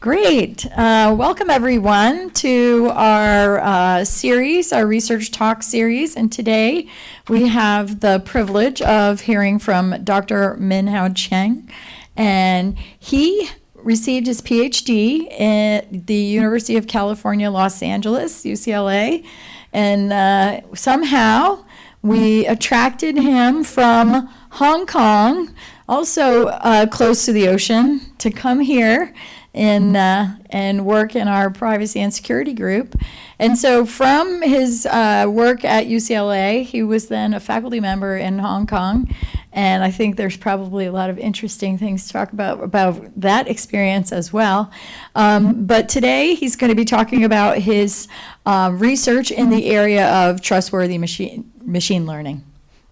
Great. Welcome everyone to our series, our Research Talk series. And today we have the privilege of hearing from Dr. Minhao Cheng. And he received his PhD at the University of California, Los Angeles, UCLA. And somehow we attracted him from Hong Kong, also close to the ocean, to come here and work in our privacy and security group. And so from his work at UCLA, he was then a faculty member in Hong Kong. And I think there's probably a lot of interesting things to talk about that experience as well. But today he's going to be talking about his research in the area of trustworthy machine learning.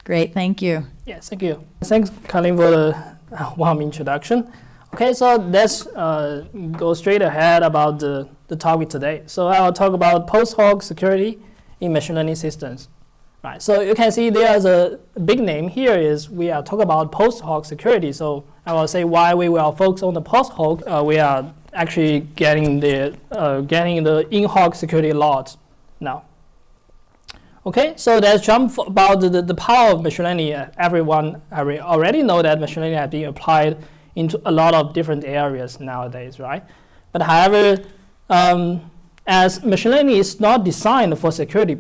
Great, thank you. Yes, thank you. Thanks, Colleen, for the warm introduction. Okay, so let's go straight ahead about the topic today. So I'll talk about post-hoc security in machine learning systems. Right, so you can see there's a big name here is we are talking about post-hoc security. So I will say why we will focus on the post-hoc. We are actually getting the in-hoc security logs now. Okay, so let's jump about the power of machine learning. Everyone already know that machine learning has been applied into a lot of different areas nowadays, right? But however, as machine learning is not designed for security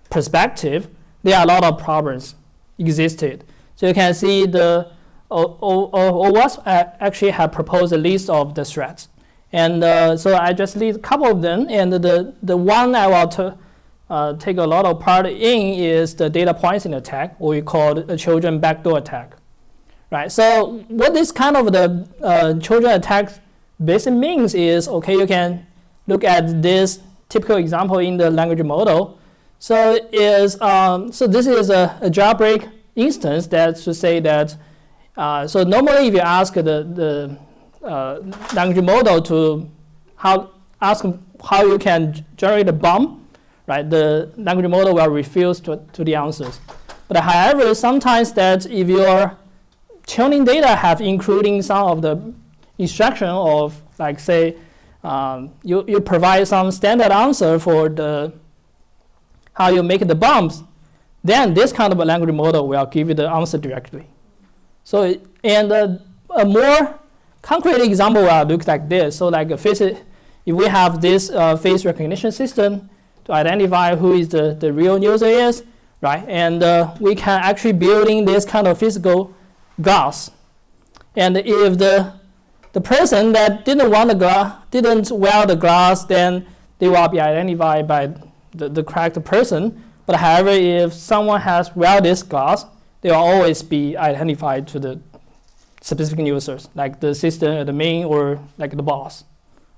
perspective, there are a lot of problems existed. So you can see the OWASP actually have proposed a list of the threats. And so I just list a couple of them. And the one I want to take a lot of part in is the data poisoning attack, or we call a children backdoor attack. Right, so what this kind of the children attack basically means is, okay, you can look at this typical example in the language model. So so this is a jailbreak instance that to say that, so normally if you ask the language model to ask how you can generate a bomb, right, the language model will refuse to the answers. But however, sometimes that if you're tuning data have including some of the instruction of, like say, you provide some standard answer for the how you make the bombs, then this kind of a language model will give you the answer directly. So and a more concrete example will look like this. So like if we have this face recognition system to identify who is the real user is, right? And we can actually building this kind of physical glass, and if the person that didn't wear the glass, then they will be identified by the correct person. But however, if someone has wear this glass, they will always be identified to the specific users, like the system, the main, or like the boss,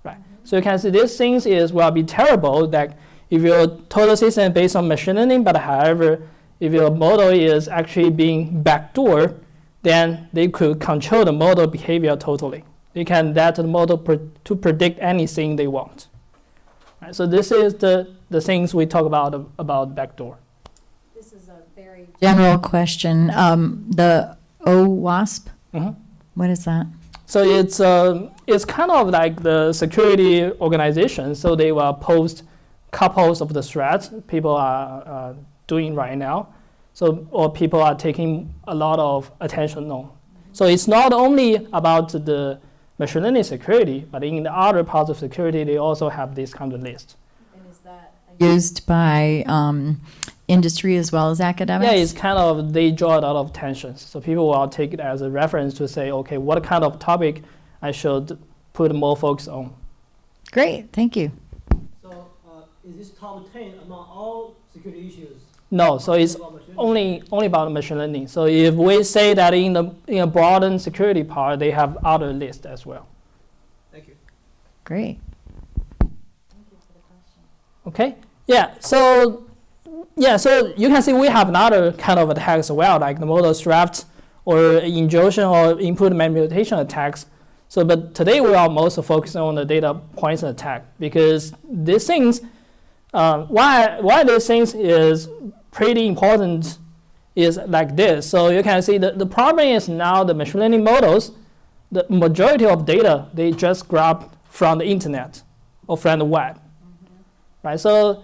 right? So you can see these things will be terrible. Like if your total system is based on machine learning, but however, if your model is actually being backdoored, then they could control the model behavior totally. They can let the model to predict anything they want. Right, so this is the things we talk about backdoor. This is a very general question. The OWASP, what is that? So it's kind of like the security organization. So they will post couples of the threats people are doing right now. So, or people are taking a lot of attention on. So it's not only about the machine learning security, but in the other parts of security, they also have this kind of list. And is that used by industry as well as academics? Yeah, it's kind of, they draw a lot of attention. So people will take it as a reference to say, okay, what kind of topic I should put more focus on. Great, thank you. So is this top 10 among all security issues? No, so it's only about machine learning. So if we say that in a broadened security part, they have other lists as well. Thank you. Great. Thank you for the question. Okay. Yeah. So you can see we have another kind of attack as well, like the model theft or injection or input manipulation attacks. So, but today we are most focused on the data points attack because these things. Why these things is pretty important is like this. So you can see the problem is now the machine learning models, the majority of data, they just grab from the internet or from the web, right? So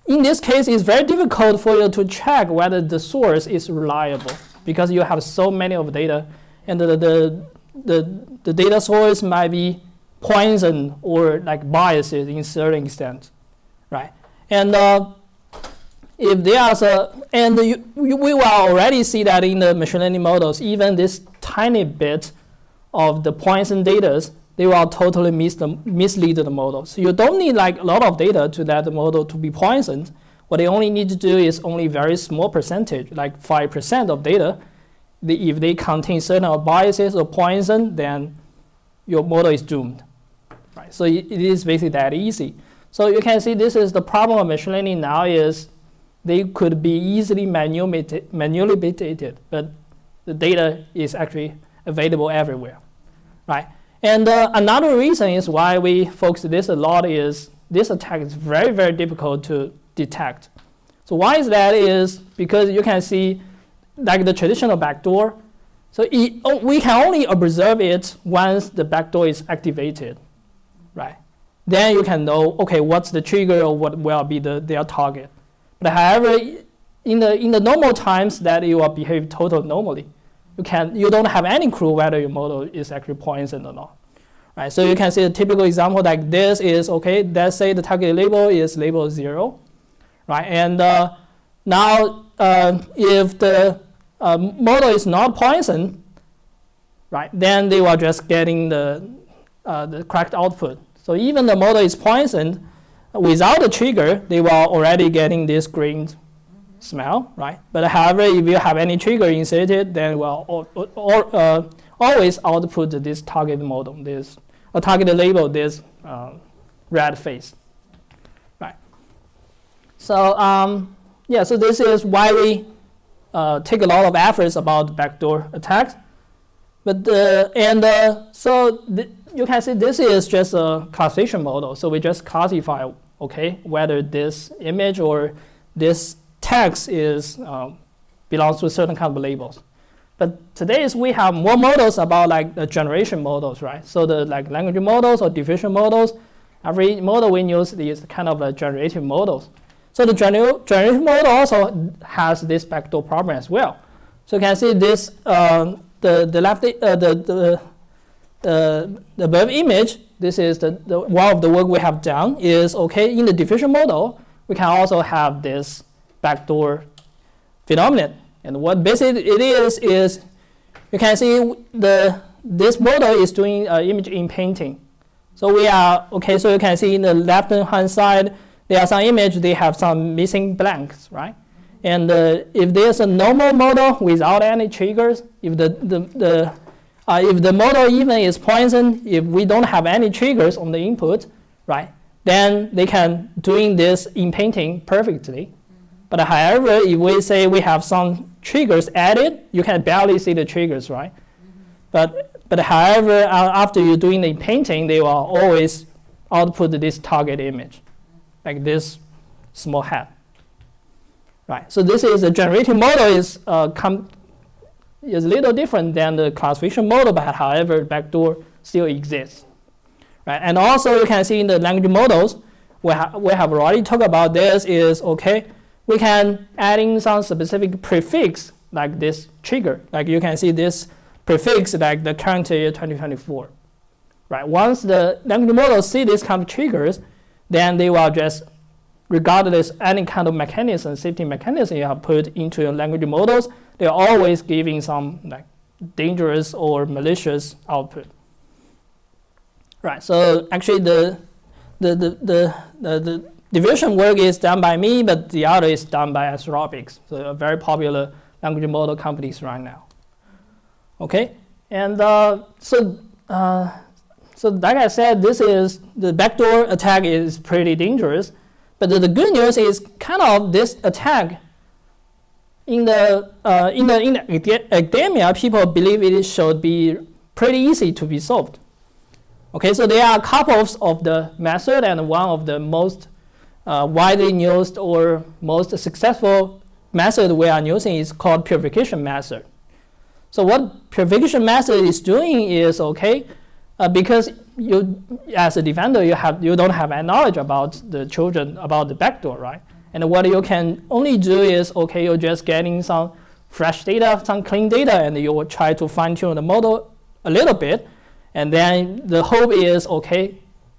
in this case, it's very difficult for you to check whether the source is reliable because you have so many of data, and the data source might be poisoned or like biased in certain extent, right? And if there are we will already see that in the machine learning models, even this tiny bit of the poison data, they will totally mislead the model. So you don't need like a lot of data to let the model to be poisoned. What they only need to do is only very small percentage, like 5% of data. If they contain certain biases or poison, then your model is doomed, right? So it is basically that easy. So you can see this is the problem of machine learning now is they could be easily manipulated, but the data is actually available everywhere, right? And another reason is why we focus this a lot is this attack is very, very difficult to detect. So why is that is because you can see like the traditional backdoor. So we can only observe it once the backdoor is activated, right? Then you can know, okay, what's the trigger or what will be their target. But however, in the normal times that you will behave totally normally. You don't have any clue whether your model is actually poisoned or not, right? So you can see a typical example like this is, okay, let's say the target label is label 0, right? And now if the model is not poisoned, right, then they will just getting the correct output. So even the model is poisoned, without the trigger, they will already getting this green smell, right? But however, if you have any trigger inserted, then will always output this target model, this target label, this red face, right? So yeah, so this is why we take a lot of efforts about backdoor attacks. But you can see this is just a classification model. So we just classify, okay, whether this image or this text is belongs to a certain kind of labels. But today we have more models about like the generation models, right? So the like language models or diffusion models, every model we use is kind of a generative models. So the generative model also has this backdoor problem as well. So you can see this the left the above image. This is the one of the work we have done is, okay, in the diffusion model we can also have this backdoor phenomenon. And what basically it is you can see this model is doing image inpainting. So we are, okay, so you can see in the left hand side there are some image, they have some missing blanks, right? And if there's a normal model without any triggers, if the model even is poisoned, if we don't have any triggers on the input, right, then they can doing this inpainting perfectly. But however, if we say we have some triggers added, you can barely see the triggers, right? But however, after you're doing the painting, they will always output this target image, like this small hat, right? So this is a generative model is a little different than the classification model, but however, backdoor still exists, right? And also you can see in the language models, we have already talked about this is, okay, we can add in some specific prefix like this trigger. Like you can see this prefix like the current year 2024. Right? Once the language model see this kind of triggers, then they will just, regardless any kind of mechanism, safety mechanism you have put into your language models, they're always giving some like dangerous or malicious output. Right. So actually the division work is done by me, but the other is done by Anthropic, so a very popular language model companies right now. Okay, and so like I said, this is the backdoor attack is pretty dangerous, but the good news is kind of this attack in the academia, people believe it should be pretty easy to be solved. Okay, so there are a couple of the method, and one of the most widely used or most successful method we are using is called purification method. So what purification method is doing is, okay, because you as a defender, you don't have any knowledge about the children, about the backdoor, right? And what you can only do is, okay, you're just getting some fresh data, some clean data, and you will try to fine tune the model a little bit. And then the hope is, okay,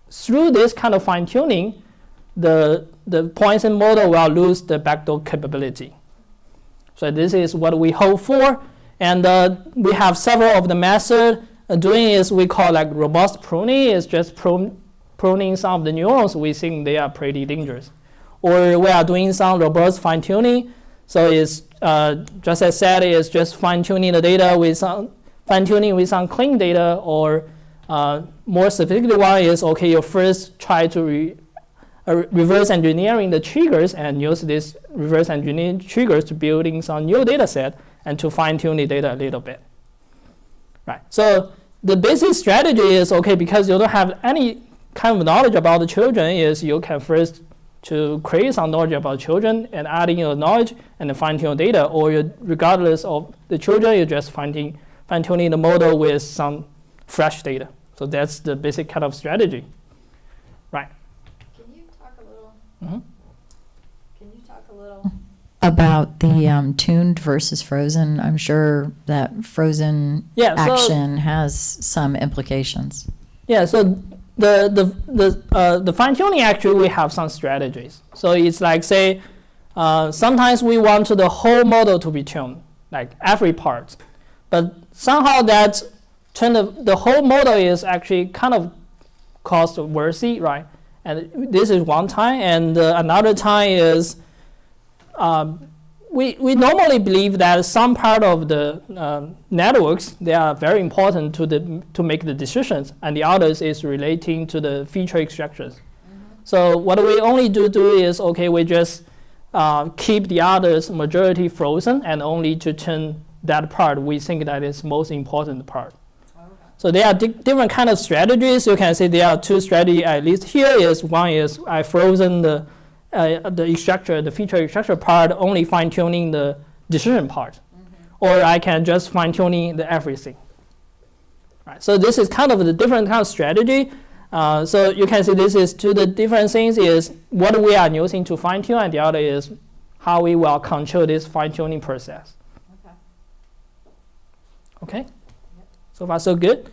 through this kind of fine tuning, the Poisson model will lose the backdoor capability. So this is what we hope for. And we have several of the methods. Doing is we call like robust pruning. It's just pruning some of the neurons. We think they are pretty dangerous. Or we are doing some robust fine tuning. So it's just as said, it's just fine tuning the data with some fine tuning with some clean data. Or more sophisticated one is, okay, you first try to reverse engineering the triggers and use this reverse engineering triggers to building some new data set and to fine tune the data a little bit. Right. So the basic strategy is, okay, because you don't have any kind of knowledge about the children, is you can first to create some knowledge about children and adding your knowledge and fine tune data, or you, regardless of the children, you're just fine tuning the model with some fresh data. So that's the basic kind of strategy. Right. Can you talk a little? Mm-hmm. Can you talk a little about the tuned versus frozen? I'm sure that frozen action has some implications. Yeah. So the fine tuning, actually we have some strategies. So it's like, say, sometimes we want the whole model to be tuned, like every part, but somehow that turn the whole model is actually kind of cost worthy, right? And this is one time, and another time is we normally believe that some part of the networks, they are very important to make the decisions, and the others is relating to the feature extractions. So what we only do is, okay, we just keep the others majority frozen and only to turn that part we think that is most important part. So there are different kind of strategies. You can see there are two strategies at least here. Is one is I frozen the extractor, the feature extractor part, only fine tuning the decision part, or I can just fine tuning the everything. Right. So this is kind of the different kind of strategy. So you can see this is two the different things is what we are using to fine tune, and the other is how we will control this fine tuning process. Okay. So far, so good.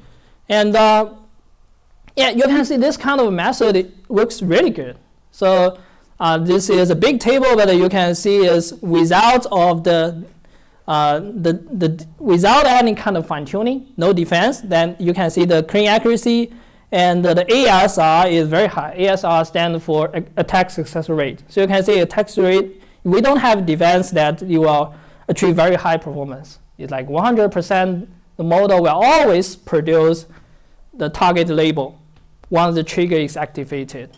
And yeah, you can see this kind of method, it works really good. So this is a big table that you can see is without of without any kind of fine tuning, no defense. Then you can see the clean accuracy, and the ASR is very high. ASR stands for attack success rate. So you can see attack rate. We don't have defense that you will achieve very high performance. It's like 100%. The model will always produce the target label once the trigger is activated,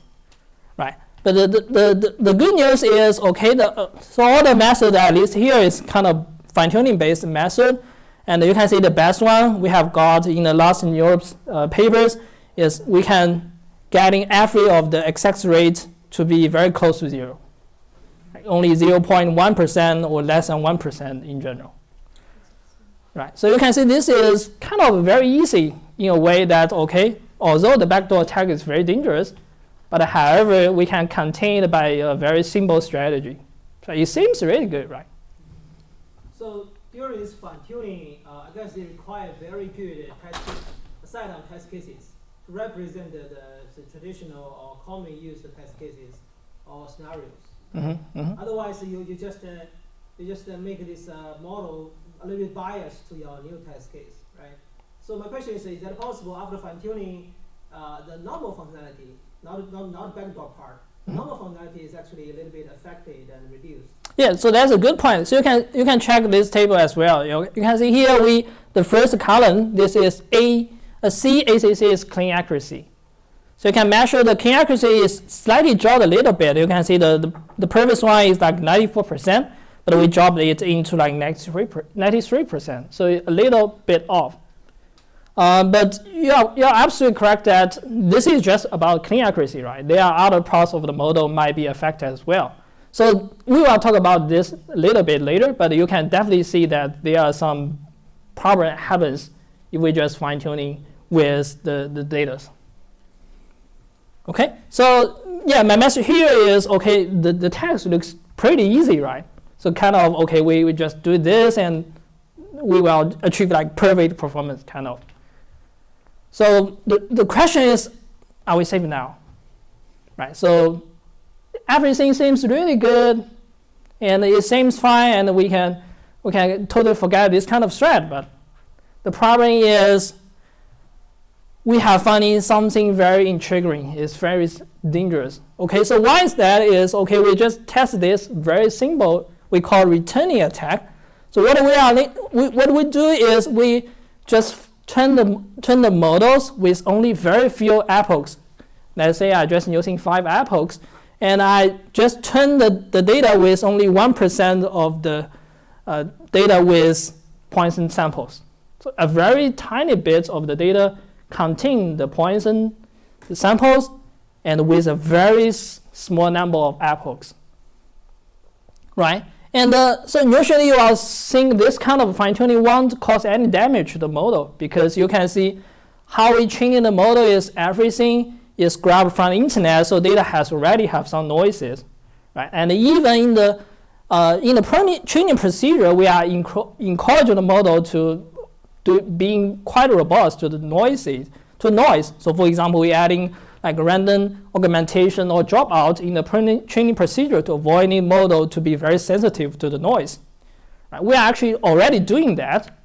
right? But the good news is, okay, so all the methods at least here is kind of fine-tuning based method, and you can see the best one we have got in the last in Europe's papers is we can getting every of the success rate to be very close to zero, like only 0.1% or less than 1% in general. Right, so you can see this is kind of very easy in a way that, okay, although the backdoor attack is very dangerous, but however, we can contain it by a very simple strategy. So it seems really good, right? So during this fine tuning, I guess they require very good set of test cases to represent the traditional or commonly used test cases or scenarios. Otherwise, you just make this model a little bit biased to your new test case, right? So my question is that possible after fine-tuning the normal functionality, not backdoor part, normal functionality is actually a little bit affected and reduced? Yeah, so that's a good point. So you can check this table as well. You can see here the first column, this is C ACC is clean accuracy. So you can measure the clean accuracy is slightly dropped a little bit. You can see the previous one is like 94%. But we dropped it into like 93%, so a little bit off. But you're absolutely correct that this is just about clean accuracy, right? There are other parts of the model might be affected as well. So we will talk about this a little bit later, but you can definitely see that there are some problem happens if we just fine tuning with the data. Okay, so yeah, my message here is, okay, the text looks pretty easy, right? So kind of, okay, we just do this and we will achieve like perfect performance, kind of. So the question is, are we safe now? Right, so everything seems really good and it seems fine and we can totally forget this kind of threat, but the problem is we have finding something very intriguing. It's very dangerous. Okay, so why is that? Is okay, we just test this very simple, we call returning attack. So what we do is we just train the models with only very few epochs. Let's say I just using 5 epochs, and I just train the data with only 1% of the data with Poisson samples. So a very tiny bit of the data contain the Poisson samples and with a very small number of epochs, right? And so usually you are seeing this kind of fine-tuning won't cause any damage to the model because you can see how we training the model is everything is grabbed from the internet, so data has already have some noises, right? And even in the training procedure, we are encouraging the model to being quite robust to the noise. So for example, we're adding like random augmentation or dropout in the training procedure to avoid the model to be very sensitive to the noise. Right? We are actually already doing that.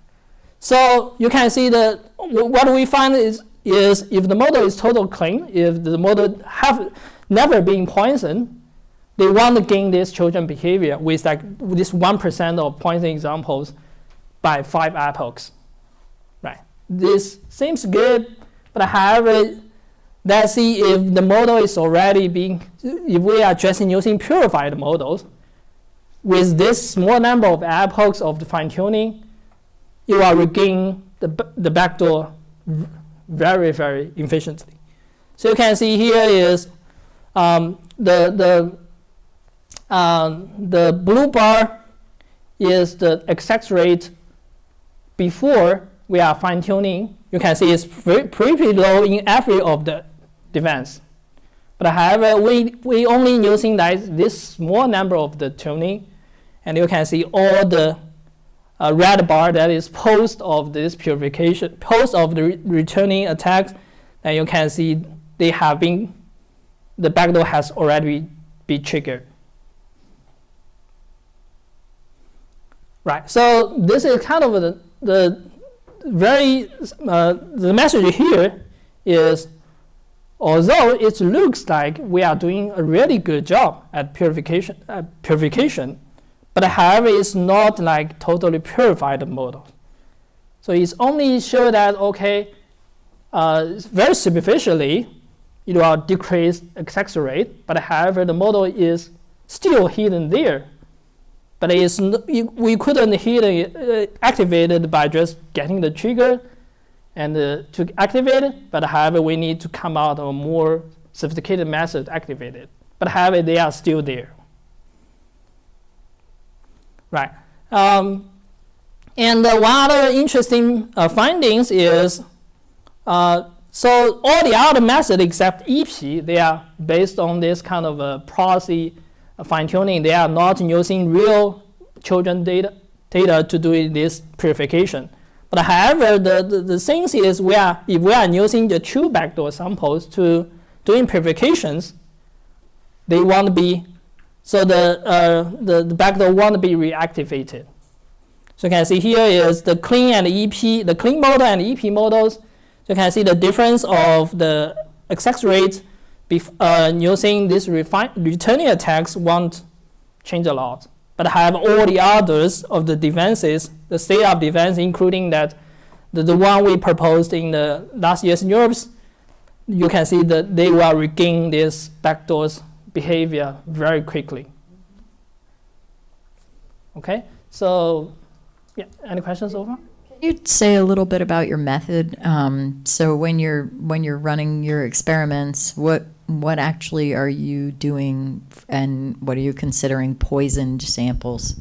So you can see that what we find is if the model is totally clean, if the model have never been Poisson, they want to gain this children behavior with like this 1% of Poisson examples by 5 epochs. Right? This seems good, but however, let's see if the model is already if we are just using purified models, with this small number of epochs of the fine-tuning, you will regain the backdoor very, very efficiently. So you can see here is the blue bar is the access rate before we are fine-tuning. You can see it's pretty low in every of the events. But however, we only using this small number of the tuning, and you can see all the red bar that is post of this purification, post of the returning attacks, and you can see they have been, the backdoor has already been triggered. Right, so this is kind of the message here is, although it looks like we are doing a really good job at purification, but however, it's not like totally purified model. So it's only show that, okay, very superficially, it will decrease access rate, but however, the model is still hidden there. But we couldn't activate it by just getting the trigger and to activate it, but however, we need to come out of a more sophisticated method to activate it. But however, they are still there. Right. And one other interesting findings is, so all the other methods except EP, they are based on this kind of a proxy fine-tuning. They are not using real children data to do this purification. But however, the thing is if we are using the true backdoor samples to doing purifications, they want to be, so the backdoor won't be reactivated. So you can see here is the clean and the EP, the clean model and the EP models. So you can see the difference of the access rate using this returning attacks won't change a lot. But however, all the others of the defenses, the state of defense, including that the one we proposed in the last year's NURBS, you can see that they will regain this backdoor's behavior very quickly. Okay, so yeah, any questions so far? Can you say a little bit about your method? So when you're running your experiments, what actually are you doing, and what are you considering poisoned samples?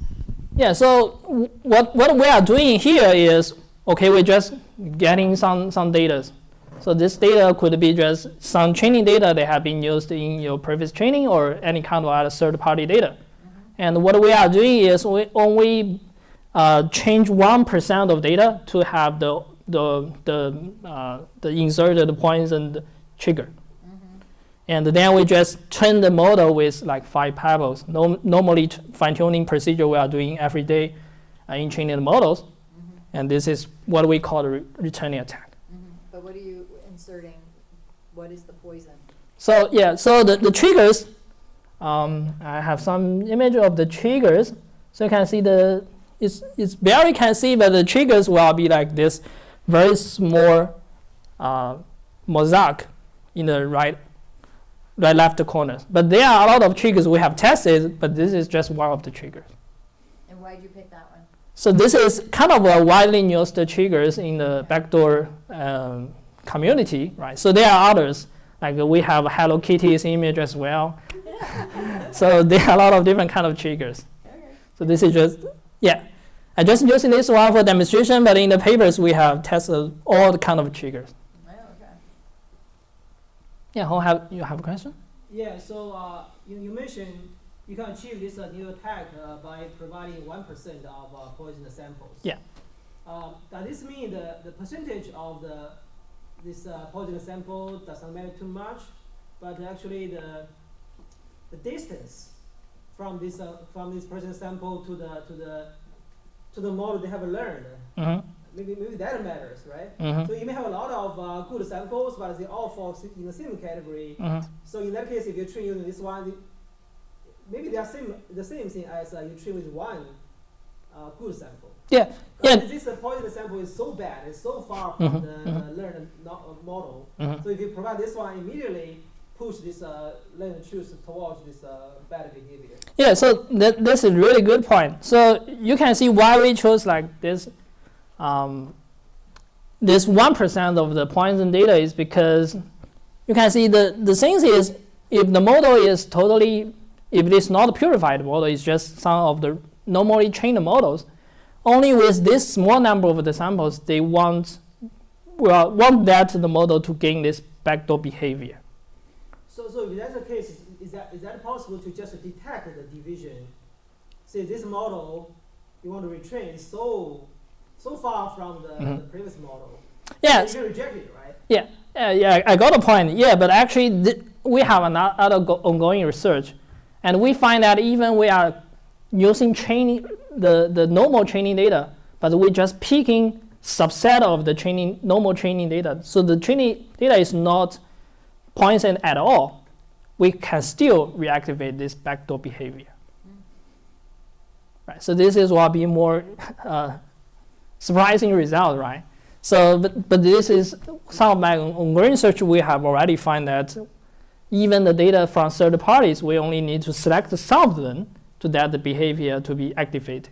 Yeah, so what we are doing here is, okay, we're just getting some data. So this data could be just some training data that have been used in your previous training or any kind of other third-party data. And what we are doing is we only change 1% of data to have the inserted points and trigger. And then we just train the model with like 5 pebbles. Normally fine-tuning procedure we are doing every day in training the models. And this is what we call the returning attack. But what are you inserting? What is the poison? So yeah, so the triggers, I have some image of the triggers. So you can see it's barely can see, but the triggers will be like this very small mosaic in the right left corners. But there are a lot of triggers we have tested, but this is just one of the triggers. And why did you pick that one? So this is kind of a widely used triggers in the backdoor community, right? So there are others, like we have Hello Kitty's image as well. So there are a lot of different kind of triggers. Okay. So this is just, yeah. I just using this one for demonstration, but in the papers we have tested all the kind of triggers. Oh, okay. Yeah, you have a question? Yeah, so you mentioned you can achieve this new attack by providing 1% of poison samples. Yeah. Does this mean the percentage of this poison sample doesn't matter too much, but actually the distance from this poison sample to the model they have learned, maybe that matters, right? So you may have a lot of good samples, but they all fall in the same category. So in that case, if you train using this one, maybe they are the same thing as you train with one good sample. Yeah. But this poison sample is so bad, it's so far from the learned model. So if you provide this one, immediately push this learn and choose towards this bad behavior. Yeah, so this is a really good point. So you can see why we chose like this. This 1% of the poison data is because you can see the thing is if the model is if it is not a purified model, it's just some of the normally trained models. Only with this small number of the samples, they want that the model to gain this backdoor behavior. So if that's the case, is that possible to just detect the division? Say this model you want to retrain is so far from the previous model. Yeah. You reject it, right? Yeah, I got a point. Yeah, but actually we have another ongoing research, and we find that even we are using training the normal training data, but we're just picking subset of the normal training data. So the training data is not poison at all. We can still reactivate this backdoor behavior. Right. So this is what be more surprising result, right? So, but this is some of my ongoing research. We have already found that even the data from third parties, we only need to select some of them to that the behavior to be activated.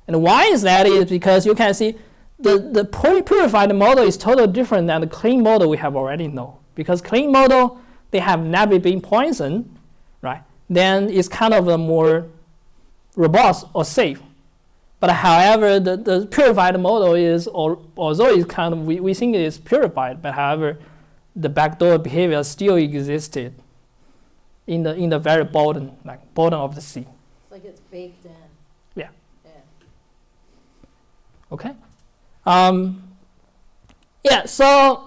And why is that? Is because you can see the purified model is totally different than the clean model we have already know. Because clean model, they have never been poisoned, right? Then it's kind of a more robust or safe. But however, the purified model is, although it's kind of, we think it is purified, but however, the backdoor behavior still existed in the very bottom of the sea. It's like it's baked in. Yeah. Yeah. Okay. Yeah. So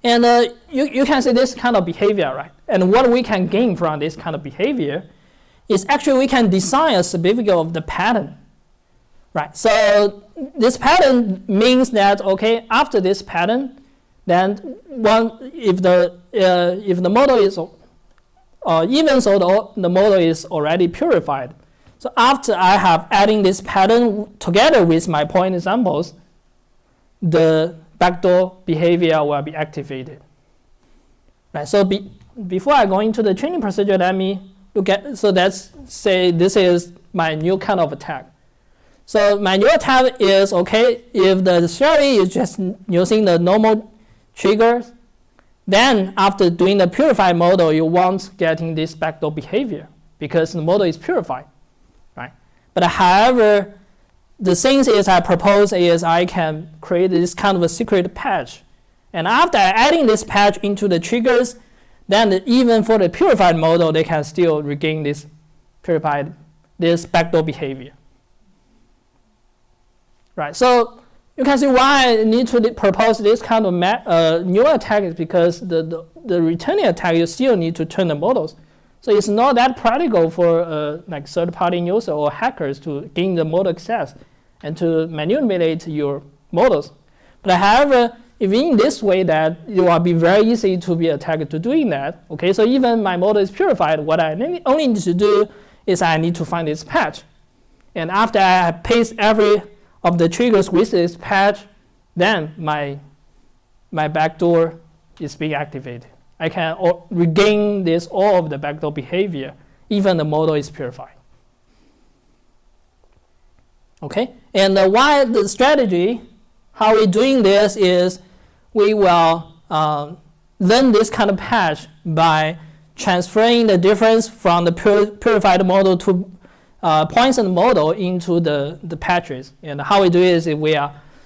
and you can see this kind of behavior, right? And what we can gain from this kind of behavior is actually we can design a certificate of the pattern, right? So this pattern means that okay, after this pattern, then if the model is even so the model is already purified. So after I have adding this pattern together with my point samples, the backdoor behavior will be activated. Right. So before I go into the training procedure, let me look at. So let's say this is my new kind of attack. So my new attack is okay if the strategy is just using the normal triggers. Then after doing the purified model, you won't getting this backdoor behavior because the model is purified, right? But however, the thing is I propose is I can create this kind of a secret patch, And after adding this patch into the triggers, then even for the purified model, they can still regain this backdoor behavior. Right, so you can see why I need to propose this kind of new attack is because the returning attack, you still need to turn the models. So it's not that practical for like third-party user or hackers to gain the model access and to manipulate your models. But however, if in this way that it will be very easy to be attacked to doing that, okay, so even my model is purified, what I only need to do is I need to find this patch. And after I paste every of the triggers with this patch, then my backdoor is being activated. I can regain all of the backdoor behavior, even the model is purified. Okay, and why the strategy, how we're doing this is we will learn this kind of patch by transferring the difference from the purified model to poisoned model into the patches. And how we do it is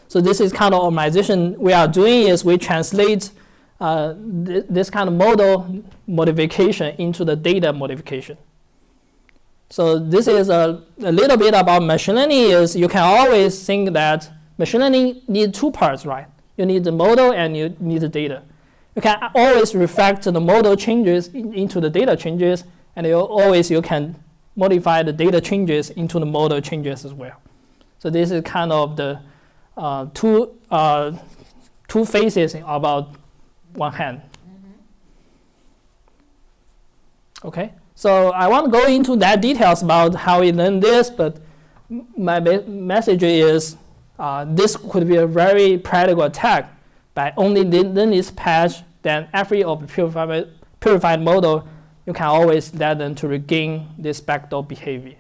so this is kind of optimization we are doing is we translate this kind of model modification into the data modification. So this is a little bit about machine learning is you can always think that machine learning needs two parts, right? You need the model and you need the data. You can always reflect the model changes into the data changes, and you can modify the data changes into the model changes as well. So this is kind of the two phases about one hand. Okay, so I won't go into that details about how we learn this, but my message is this could be a very practical attack by only learn this patch. Then every of the purified model, you can always let them to regain this backdoor behavior.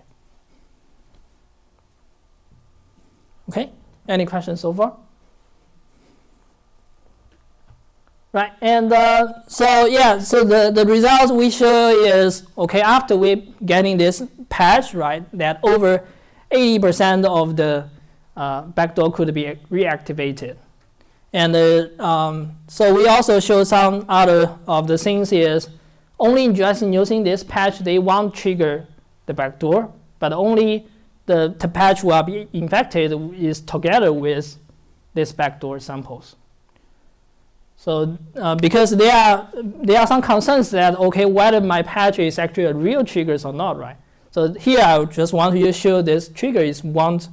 Okay, any questions so far? Right, and so the results we show is, okay, after we getting this patch, right, that over 80% of the backdoor could be reactivated. And so we also show some other of the things is only just using this patch, they won't trigger the backdoor, but only the patch will be infected is together with this backdoor samples. So because there are some concerns that, okay, whether my patch is actually a real triggers or not, right? So here I just want to show this trigger is not,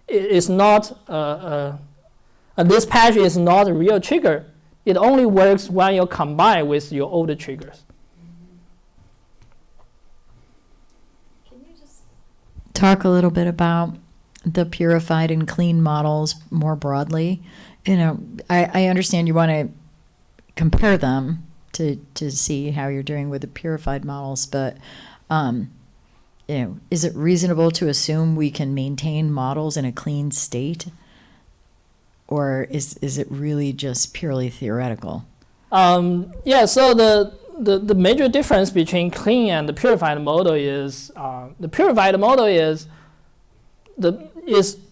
this patch is not a real trigger. It only works when you combine with your older triggers. Can you just talk a little bit about the purified and clean models more broadly? You know, I understand you want to compare them to see how you're doing with the purified models, but you know, is it reasonable to assume we can maintain models in a clean state, or is it really just purely theoretical? Yeah, so the major difference between clean and the purified model is the purified model is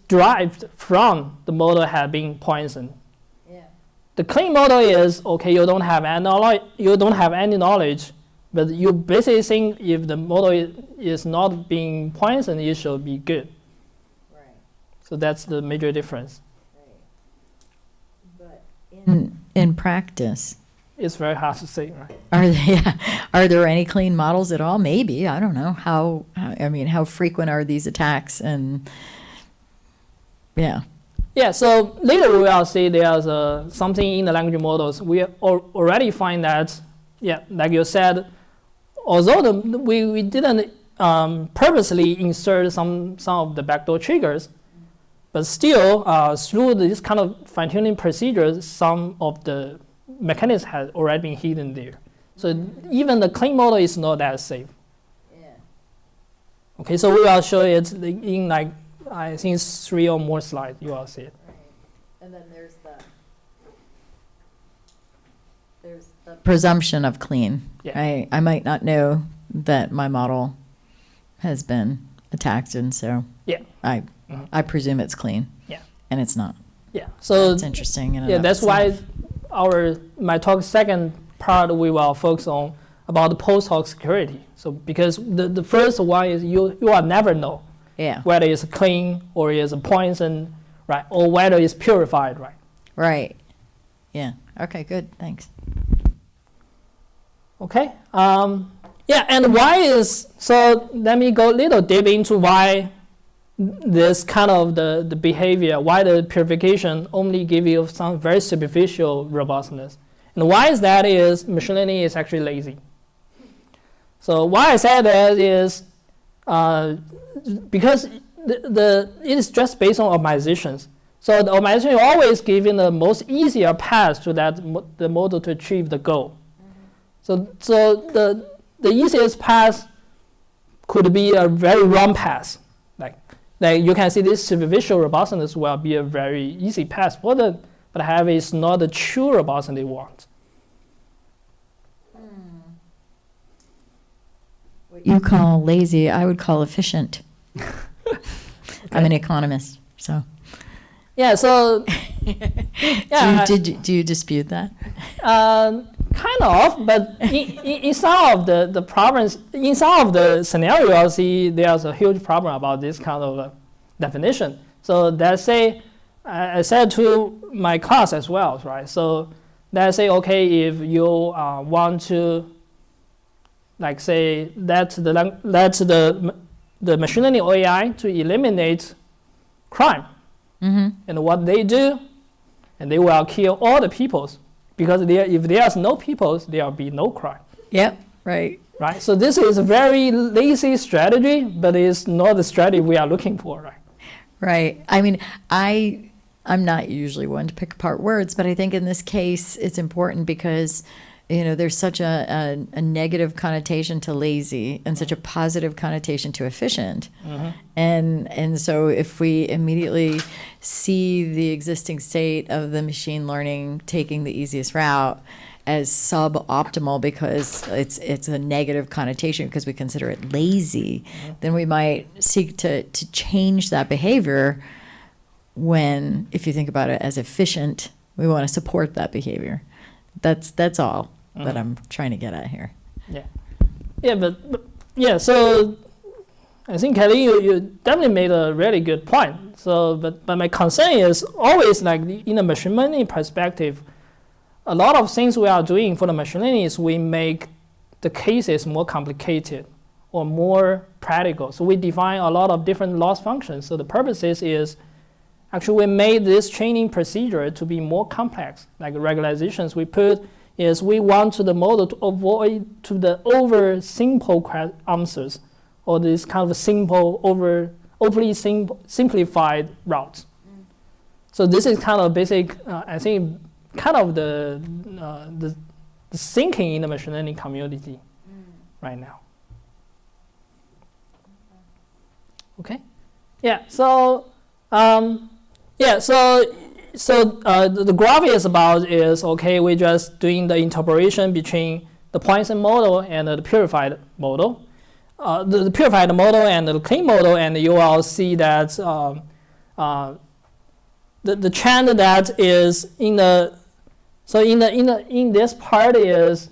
derived from the model had been poisoned. The clean model is, okay, you don't have any knowledge, but you basically think if the model is not being poisoned, it should be good. Right. So that's the major difference. Right. But in practice, it's very hard to say, right? Are there any clean models at all? Maybe, I don't know. How frequent are these attacks? And yeah. Yeah, so later we will see there's something in the language models. We already find that, yeah, like you said, although we didn't purposely insert some of the backdoor triggers, but still through this kind of fine-tuning procedures, some of the mechanisms has already been hidden there. So even the clean model is not that safe. Yeah. Okay, so we will show it in like, I think 3 or more slides, you will see it. Right. And then there's the presumption of clean. Yeah. I might not know that my model has been attacked, and so yeah, I presume it's clean. Yeah. And it's not. Yeah. So it's interesting. Yeah, that's why my talk second part we will focus on about the post hoc security. So because the first one is you will never know Yeah. whether it's clean or it's a poison, right, or whether it's purified, right. Right. Yeah. Okay, good. Thanks. Okay. Yeah, and why is, so let me go a little deep into why this kind of the behavior, why the purification only give you some very superficial robustness. And why is that is machine learning is actually lazy. So why I say that is because it is just based on optimizations. So the optimization is always giving the most easier path to the model to achieve the goal. So the easiest path could be a very wrong path. Like you can see this superficial robustness will be a very easy path for the, but however it's not the true robustness they want. What you call lazy, I would call efficient. I'm an economist, so. Yeah, so yeah, Do you dispute that? kind of, but in some of the problems, in some of the scenarios, I'll see there's a huge problem about this kind of definition. So let's say, I said to my class as well, right? So let's say, okay, if you want to, like say, let the machine learning AI to eliminate crime, and what they do, and they will kill all the peoples. Because if there's no peoples, there will be no crime. Yep, right. Right? So this is a very lazy strategy, but it's not the strategy we are looking for, right? Right. I mean, I'm not usually one to pick apart words, but I think in this case it's important because, you know, there's such a negative connotation to lazy and such a positive connotation to efficient. And so if we immediately see the existing state of the machine learning taking the easiest route as suboptimal because it's a negative connotation because we consider it lazy, then we might seek to change that behavior when, if you think about it as efficient, we want to support that behavior. That's all that I'm trying to get at here. Yeah, but yeah, so I think Kelly, you definitely made a really good point. So, but my concern is always like in the machine learning perspective, a lot of things we are doing for the machine learning is we make the cases more complicated or more practical. So we define a lot of different loss functions. So the purpose is actually we made this training procedure to be more complex. Like regularizations we put is we want the model to avoid to the over simple answers or this kind of simple overly simplified routes. So this is kind of basic, I think, kind of the thinking in the machine learning community right now. Okay, yeah. So the graph is about is okay. We're just doing the interpolation between the Poisson model and the purified model. The purified model and the clean model, and you will see that the trend that is in the in this part is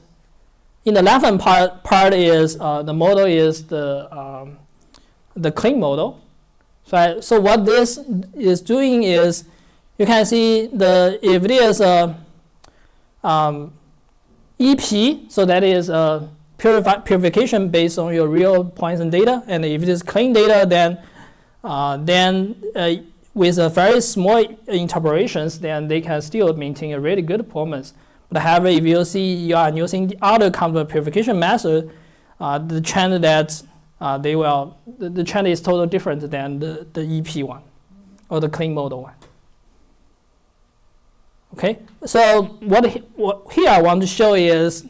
in the left hand part is the model is the clean model. So what this is doing is you can see if there's a EP, so that is a purification based on your real Poisson data, and if it is clean data, then with a very small interpolations, then they can still maintain a really good performance. But however, if you see you are using the other kind of purification method, the trend that the trend is totally different than the EP one or the clean model one. Okay, so what here I want to show is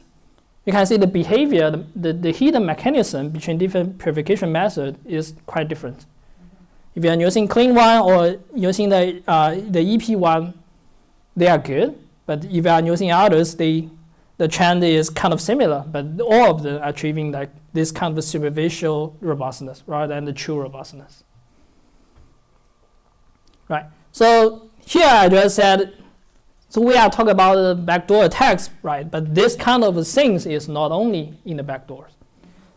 you can see the behavior, the hidden mechanism between different purification methods is quite different. If you are using clean one or using the EP one, they are good. But if you are using others, the trend is kind of similar. But all of them are achieving like this kind of superficial robustness rather than the true robustness. Right. So here I just said So we are talking about the backdoor attacks, right? But this kind of things is not only in the backdoors.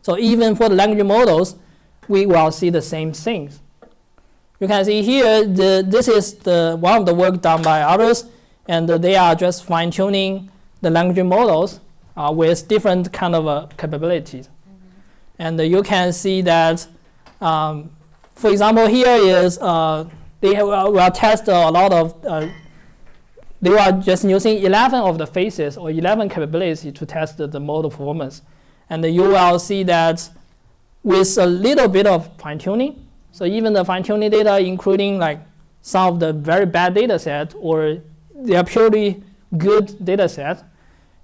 So even for the language models, we will see the same things. You can see here, this is one of the work done by others, and they are just fine-tuning the language models with different kind of capabilities. And you can see that, for example, here is they will test a lot of, they are just using 11 of the phases or 11 capabilities to test the model performance. And you will see that with a little bit of fine-tuning, so even the fine-tuning data, including like some of the very bad data set or they are purely good data set,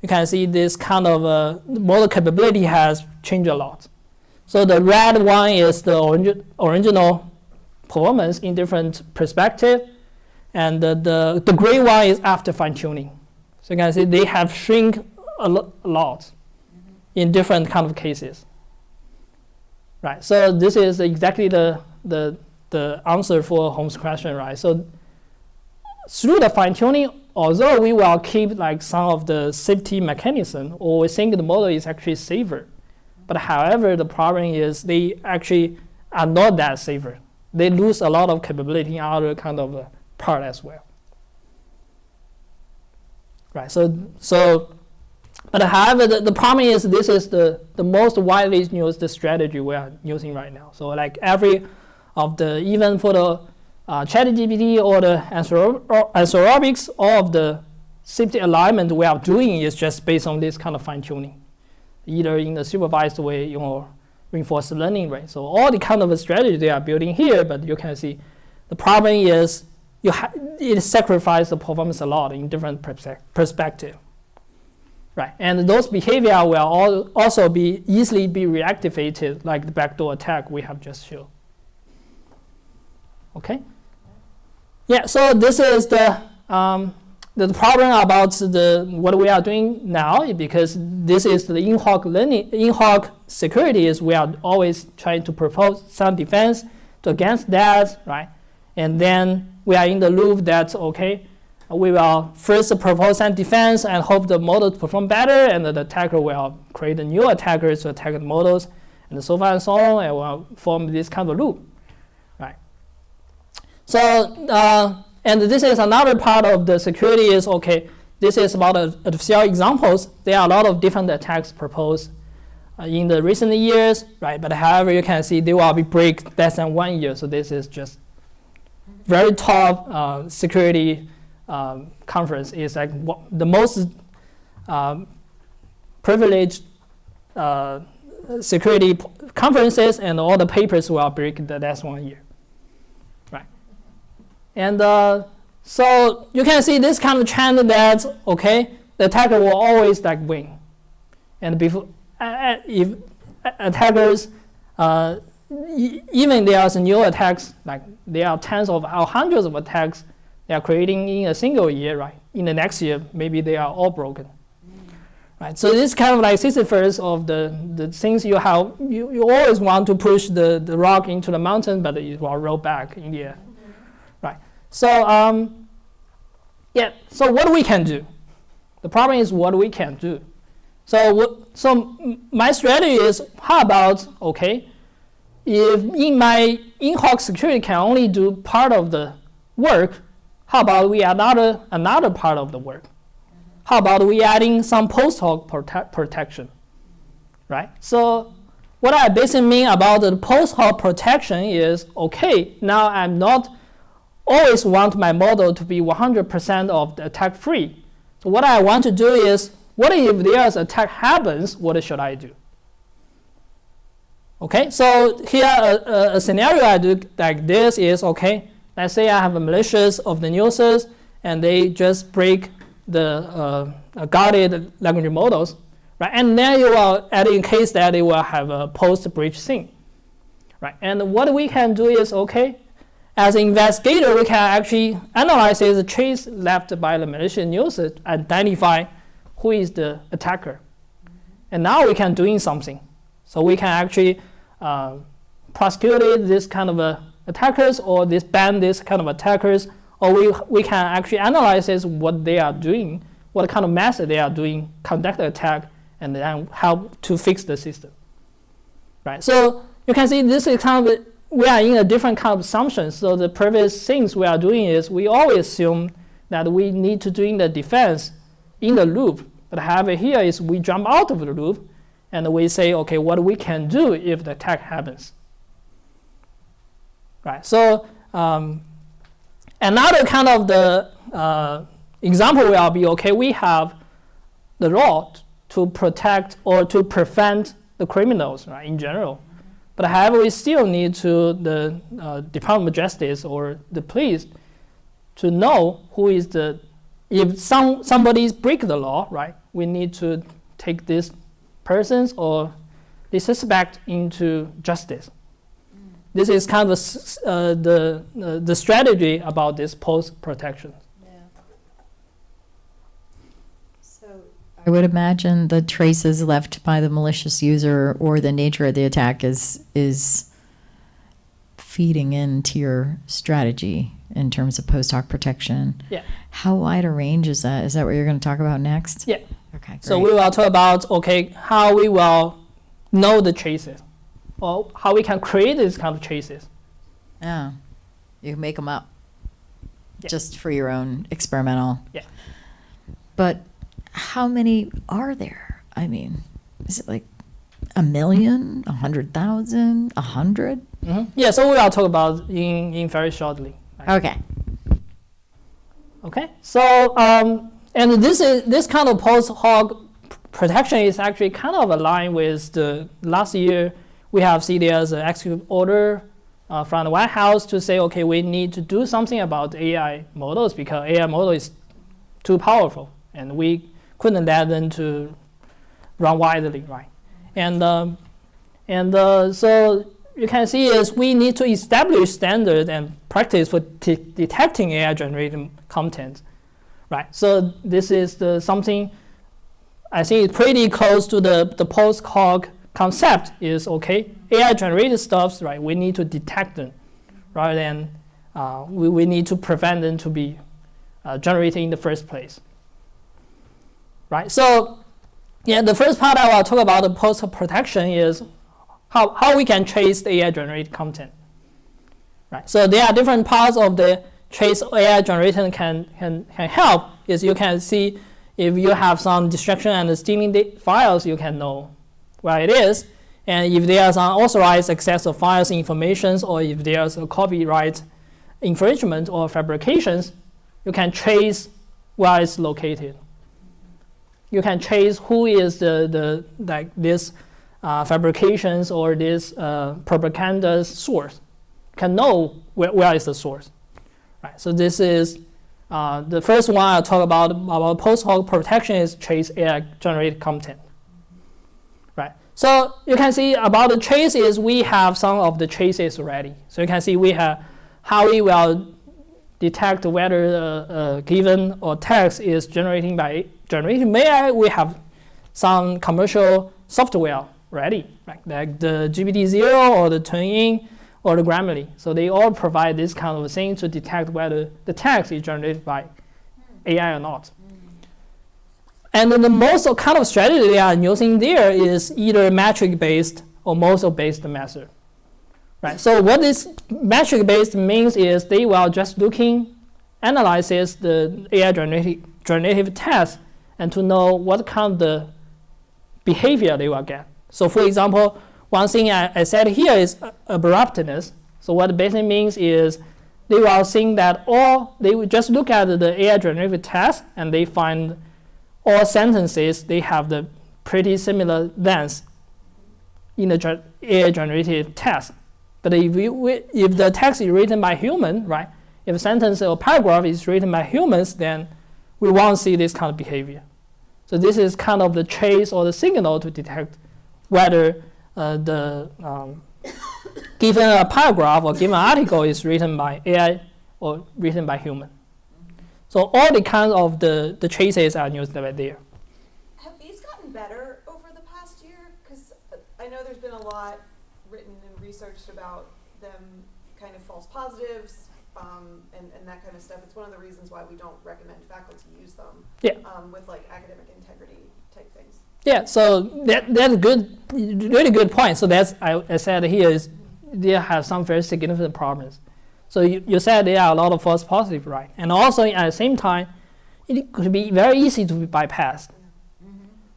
you can see this kind of model capability has changed a lot. So the red one is the original performance in different perspective, and the gray one is after fine-tuning. So you can see they have shrunk a lot in different kind of cases. Right, so this is exactly the answer for Holmes' question, right? So through the fine-tuning, although we will keep like some of the safety mechanism, or we think the model is actually safer, but however, the problem is they actually are not that safer. They lose a lot of capability in other kind of part as well. Right, but however, the problem is this is the most widely used strategy we are using right now. So like every of the, even for the ChatGPT or the Anthropics, all of the safety alignment we are doing is just based on this kind of fine-tuning, either in the supervised way or reinforced learning way. So all the kind of strategy they are building here, but you can see the problem is it sacrifices the performance a lot in different perspective. Right, and those behavior will also be easily be reactivated, like the backdoor attack we have just shown. Okay. Yeah. So this is the problem about what we are doing now, because this is the in-hoc security is we are always trying to propose some defense against that, right? And then we are in the loop that okay, we will first propose some defense and hope the model to perform better, and the attacker will create new attackers to attack the models, and so on and so on, and will form this kind of loop, right? So, and this is another part of the security is, okay, this is about artificial examples. There are a lot of different attacks proposed in the recent years, right? But however, you can see they will be break less than 1 year, so this is just very top security conference is like the most privileged security conferences, and all the papers will break the last 1 year, right? And so you can see this kind of trend that okay, the attacker will always like win, and before if attackers even there's new attacks, like there are tens of or hundreds of attacks they are creating in a single year, right? In the next year, maybe they are all broken, right? So this kind of like Sisyphus of the things you have, you always want to push the rock into the mountain, but it will roll back in the air, right? So yeah, so what we can do? The problem is what we can do. So my strategy is, how about, okay, if in my in-hoc security can only do part of the work, how about we add another part of the work? How about we adding some post-hoc protection, right? So what I basically mean about the post-hoc protection is, okay, now I'm not always want my model to be 100% of the attack free. So what I want to do is, what if there's attack happens, what should I do? Okay, so here a scenario I do like this is, okay, let's say I have a malicious of the users and they just break the guarded language models, right? And then you will add in case that they will have a post-breach thing, right? And what we can do is, okay, as an investigator, we can actually analyze the trace left by the malicious user, identify who is the attacker. And now we can doing something. So we can actually prosecute this kind of attackers, or ban this kind of attackers or we can actually analyze what they are doing, what kind of method they are doing, conduct the attack, and then how to fix the system. Right. So you can see this is kind of we are in a different kind of assumption. So the previous things we are doing is we always assume that we need to do the defense in the loop. But however, here is we jump out of the loop and we say, okay, what we can do if the attack happens. Right. So another kind of the example will be, okay, we have the law to protect or to prevent the criminals, right, in general. But however, we still need to the Department of Justice or the police to know who is if somebody break the law, right, we need to take these persons or the suspect into justice. This is kind of the strategy about this post protection. I would imagine the traces left by the malicious user or the nature of the attack is feeding into your strategy in terms of post hoc protection. Yeah. How wide a range is that? Is that what you're going to talk about next? Yeah. Okay. So great. we will talk about, okay, how we will know the traces, or how we can create these kind of traces. Yeah. You can make them up. Yeah. Just for your own experimental. Yeah. But how many are there? I mean, is it like 1 million, 100,000, 100? Mm-hmm. Yeah, so we will talk about in very shortly. Right? Okay. Okay, so and this kind of post hoc protection is actually kind of aligned with the last year we have seen there's an executive order from the White House to say, okay, we need to do something about AI models because AI model is too powerful and we couldn't let them to run widely, right? And so you can see is we need to establish standard and practice for detecting AI-generated content, right? So this is something I think is pretty close to the post-hoc concept is, okay, AI-generated stuff, right? We need to detect them rather than we need to prevent them to be generated in the first place. Right, so yeah, the first part I will talk about the post protection is how we can trace the AI generated content. Right, so there are different parts of the trace AI generated can help. Is you can see if you have some distraction and stealing the files, you can know where it is, and if there is unauthorized access of files informations, or if there's a copyright infringement or fabrications, you can trace where it's located. You can trace who is this fabrications or this propaganda source. Can know where is the source. Right. So this is the first one I'll talk about post hoc protection is trace AI generated content. Right. So you can see about the traces we have some of the traces already. So you can see we have how we will detect whether a given or text is generated by AI. We have some commercial software ready, right? Like the GPT-0 or the Turing or the Grammarly. So they all provide this kind of thing to detect whether the text is generated by AI or not. And then the most kind of strategy they are using there is either metric-based or model-based method. Right. So what this metric-based means is they will just analyzes the AI generative text and to know what kind of the behavior they will get. So for example, one thing I said here is abruptness. So what it basically means is they will think that they will just look at the AI generative text and they find all sentences, they have the pretty similar length in the AI generative text. But if the text is written by human, right? If a sentence or paragraph is written by humans, then we won't see this kind of behavior. So this is kind of the trace or the signal to detect whether given a paragraph or given article is written by AI or written by human. So all the kinds of the traces are used right there. Have these gotten better over the past year? Because I know there's been a lot written and researched about them kind of false positives and that kind of stuff. It's one of the reasons why we don't recommend faculty use them. Yeah. With like academic integrity type things. Yeah, so that's a good, really good point. So that's, I said here is, they have some very significant problems. So you said there are a lot of false positives, right? And also at the same time, it could be very easy to be bypassed.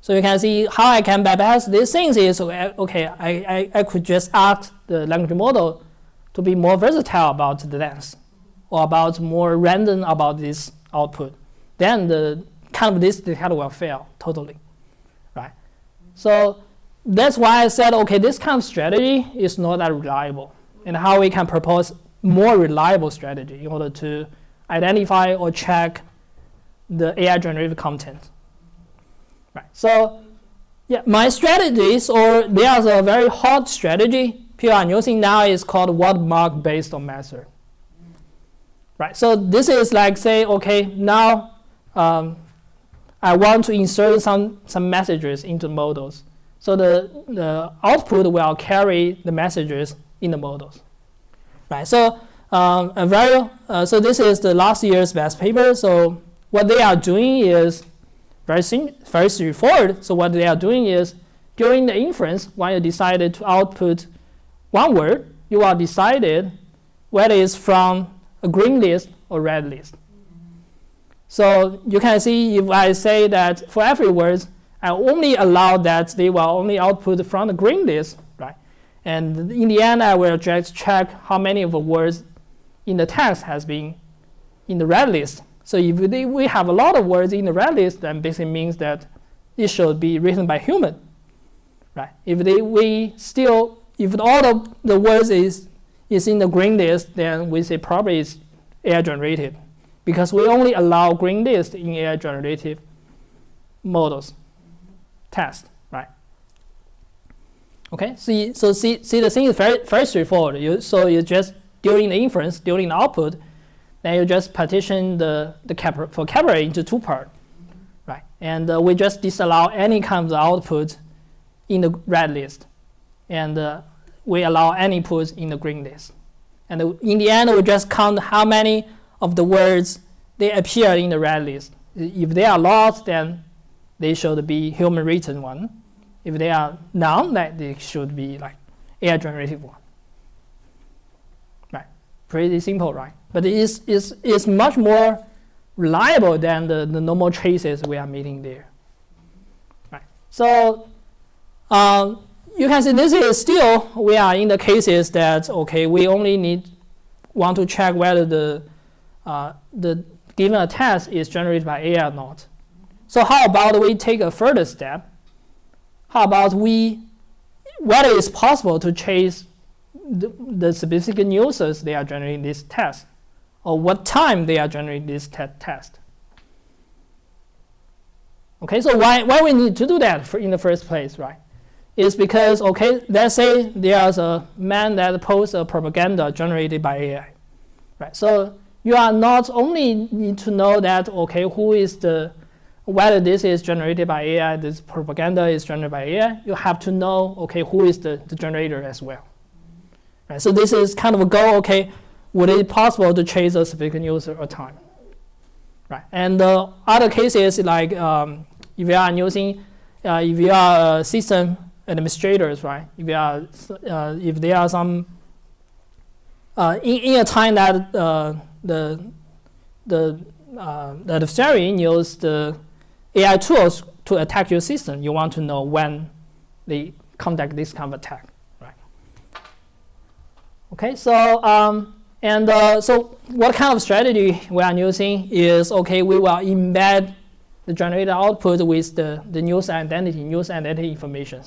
So you can see how I can bypass these things is, okay, I could just ask the language model to be more versatile about the length, or about more random about this output. Then the kind of this detector will fail totally, right? So that's why I said, okay, this kind of strategy is not that reliable, and how we can propose more reliable strategy in order to identify or check the AI generated content. Right. So, yeah, my strategies, or there's a very hot strategy people are using now, is called watermark based on method. Right. So this is like, say, okay, now I want to insert some messages into models. So the output will carry the messages in the models. Right. So so this is the last year's best paper. So what they are doing is very straightforward. So what they are doing is, during the inference, when you decided to output one word, you are decided whether it's from a green list or red list. So you can see if I say that for every word, I only allow that they will only output from the green list, right? And in the end, I will just check how many of the words in the text has been in the red list. So if we have a lot of words in the red list, then basically means that it should be written by human, right? If all of the words is in the green list, then we say probably it's AI generated, because we only allow green list in AI generative models test, right? Okay, see the thing is very straightforward. So you just, during the inference, during the output, then you just partition the vocabulary into two parts, right? And we just disallow any kind of output in the red list, and we allow any inputs in the green list. And in the end, we just count how many of the words they appear in the red list. If they are lost, then they should be human written one. If they are none, then they should be like AI generative one. Right? Pretty simple, right? But it's much more reliable than the normal traces we are meeting there. Right. So you can see this is still, we are in the cases that, okay, we only want to check whether the given test is generated by AI or not. So how about we take a further step? How about whether it's possible to chase the specific users they are generating this test, or what time they are generating this test. Okay, so why we need to do that in the first place, right? It's because, okay, let's say there's a man that posts a propaganda generated by AI, right? So you are not only need to know that, okay, whether this is generated by AI, this propaganda is generated by AI, you have to know, okay, who is the generator as well. Right, so this is kind of a goal, okay, would it be possible to chase a specific user or time? Right, and other cases like if you are system administrators, right? If there are some in a time that the adversary uses the AI tools to attack your system, you want to know when they conduct this kind of attack, right? Okay, so so what kind of strategy we are using is, okay, we will embed the generated output with the news identity information.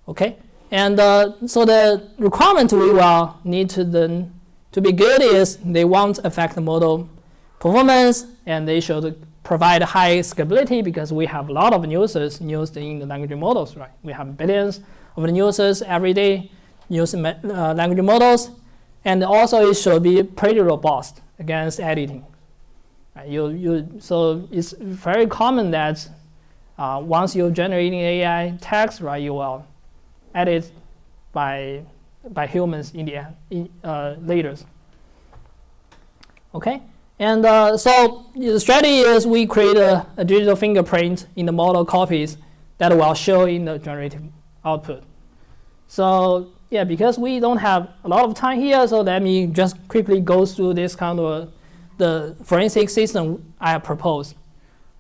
Okay, and so the requirement we will need to be good is they won't affect the model performance, and they should provide high scalability, because we have a lot of users used in the language models, right? We have billions of the users every day using language models, and also it should be pretty robust against editing. So it's very common that once you're generating AI text, right, you will edit by humans in the end, later. Okay, and so the strategy is we create a digital fingerprint in the model copies that will show in the generative output. So yeah, because we don't have a lot of time here, so let me just quickly go through this kind of the forensic system I have proposed.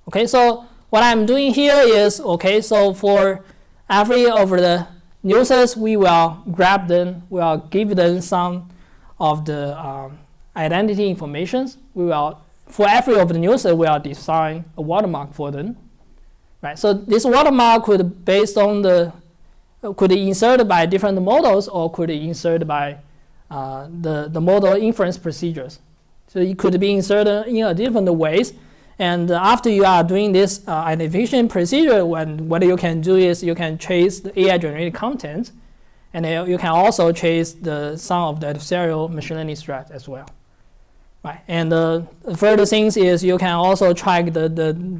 Okay, so what I'm doing here is, okay, so for every of the users, we will grab them, we will give them some of the identity information. We will, for every of the user, we will design a watermark for them. Right, so this watermark could based on the could be inserted by different models or could be inserted by the model inference procedures. So it could be inserted in a different ways. And after you are doing this identification procedure, what you can do is you can trace the AI generated content, and you can also trace some of the adversarial machine learning threat as well. Right, and further things is you can also track the